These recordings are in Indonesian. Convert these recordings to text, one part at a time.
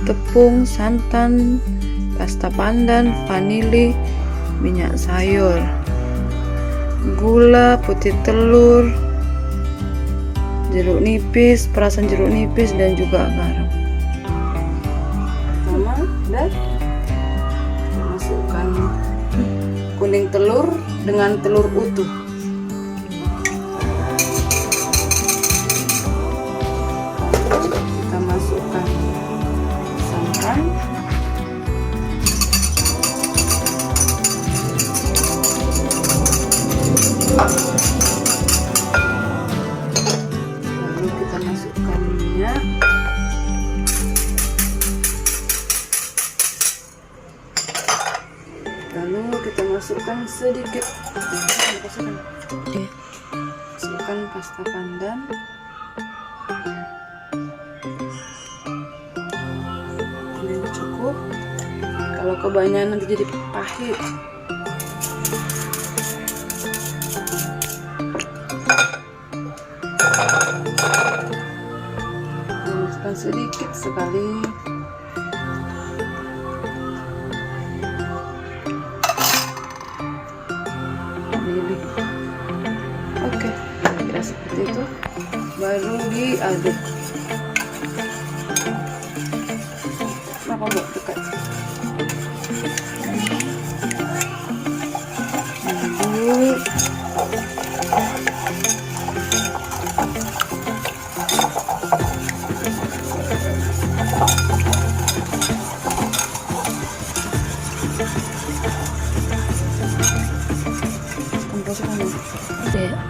tepung, santan, pasta pandan, vanili, minyak sayur, gula, putih telur, jeruk nipis, perasan jeruk nipis, dan juga garam. Pertama, dan masukkan kuning telur dengan telur utuh. Kita masukkan santan, lalu kita masukkan minyak, lalu kita masukkan sedikit, masukkan pasta pandan, ini cukup. Kalau kebanyakan nanti jadi pahit. Masukkan sedikit sekali. Oke, kira seperti itu. Baru diaduk. Kenapa buat dekat? Aduk.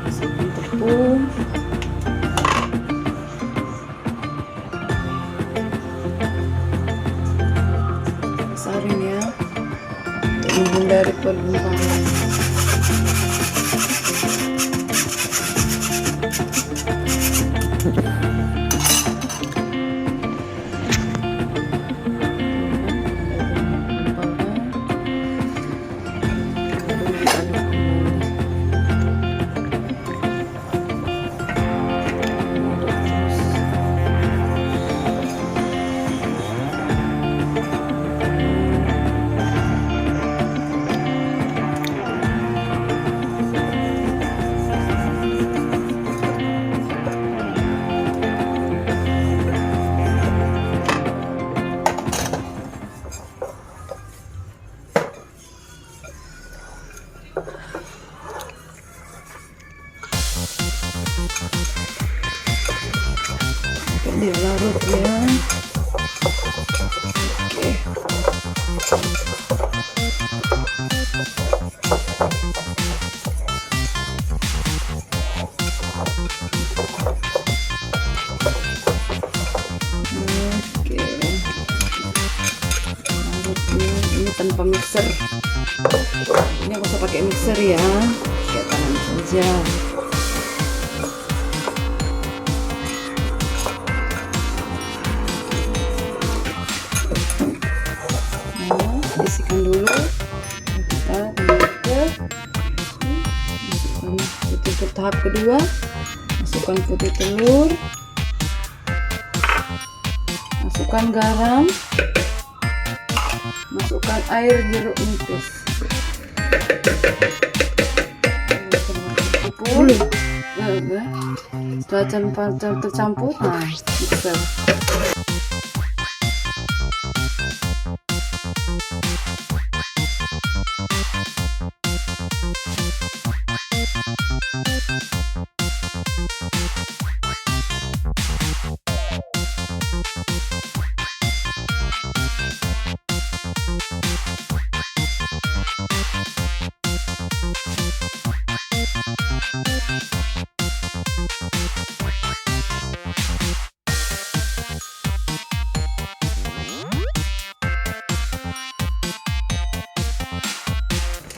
Masukkan tepung, besarin ya untuk menghindari pergumpalan. Dia larut ya. Oke. Ini tanpa mixer. Ini aku usah pakai mixer ya, pakai tangan saja. Isikan dulu, kita masukkan putih ke tahap kedua, masukkan putih telur, masukkan garam, masukkan air jeruk nipis, setelah tercampur, nah mixer.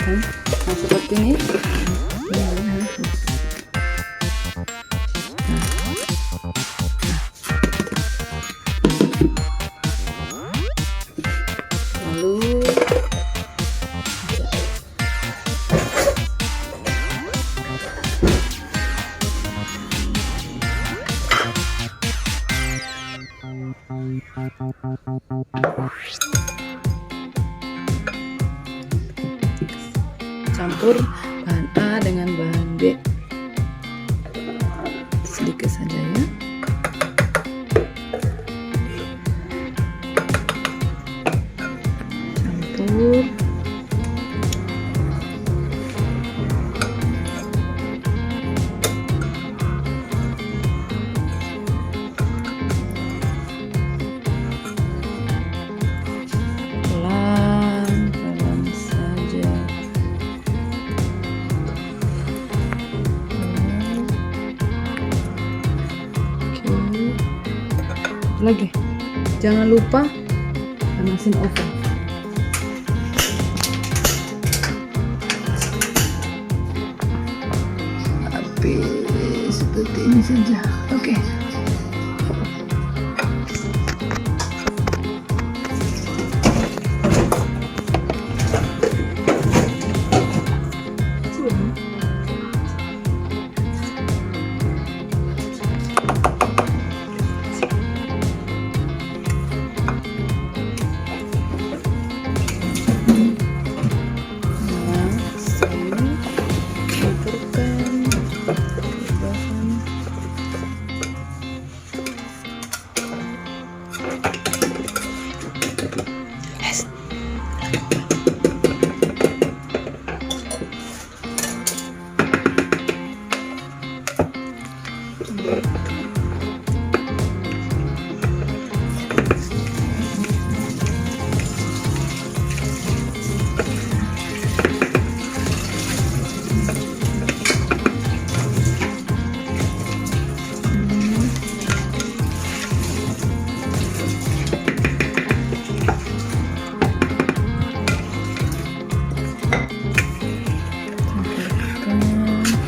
Nah, seperti ini. Lalu Campur bahan A dengan bahan B sedikit saja ya. Campur. Pelan-pelan saja. Lagi, jangan lupa panasin oven. Habis seperti ini saja. Oke.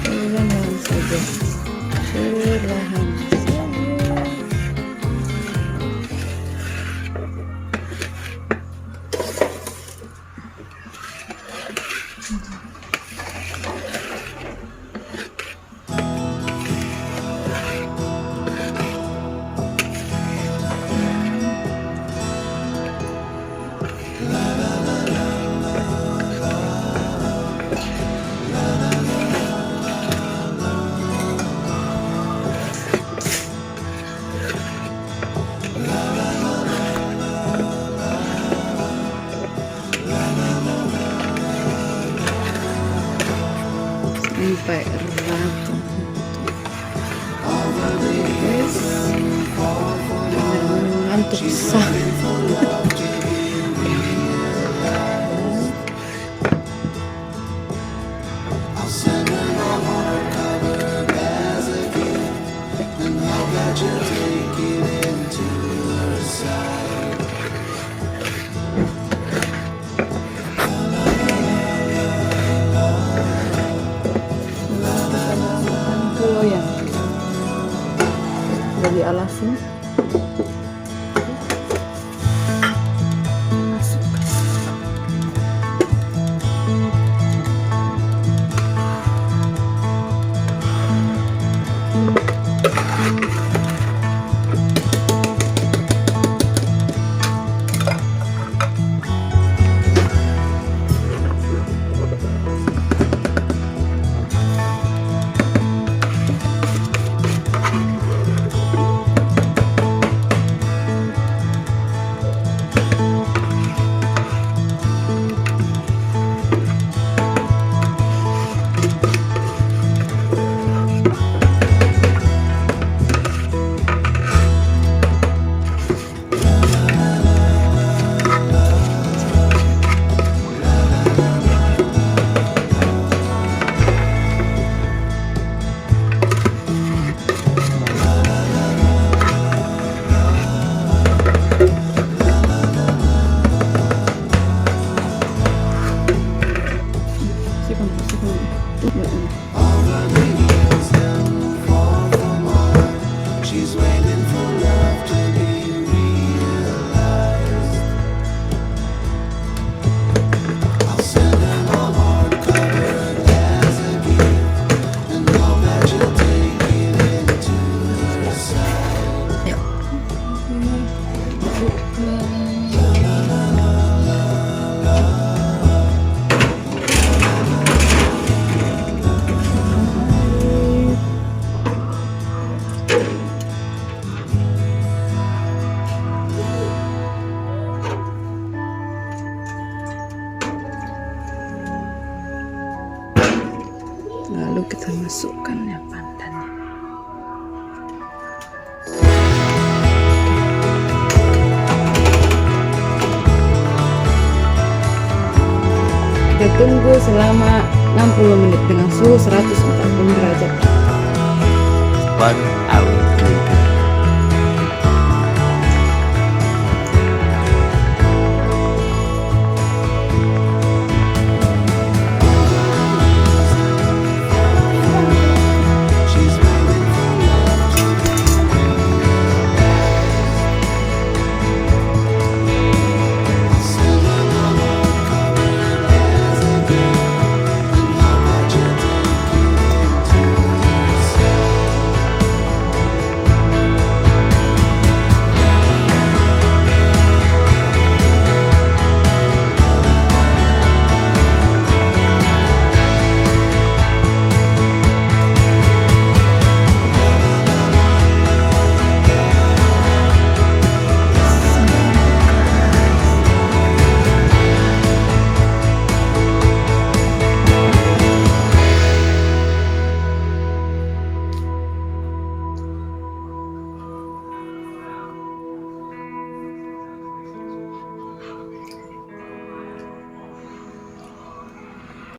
Perlahan saja. Sampai rata. Yes. Ngantuk sah. Loyang dari alasnya. Lalu kita masukkan ya pandannya. Kita tunggu selama 60 menit dengan suhu 140 derajat. 1 hour later.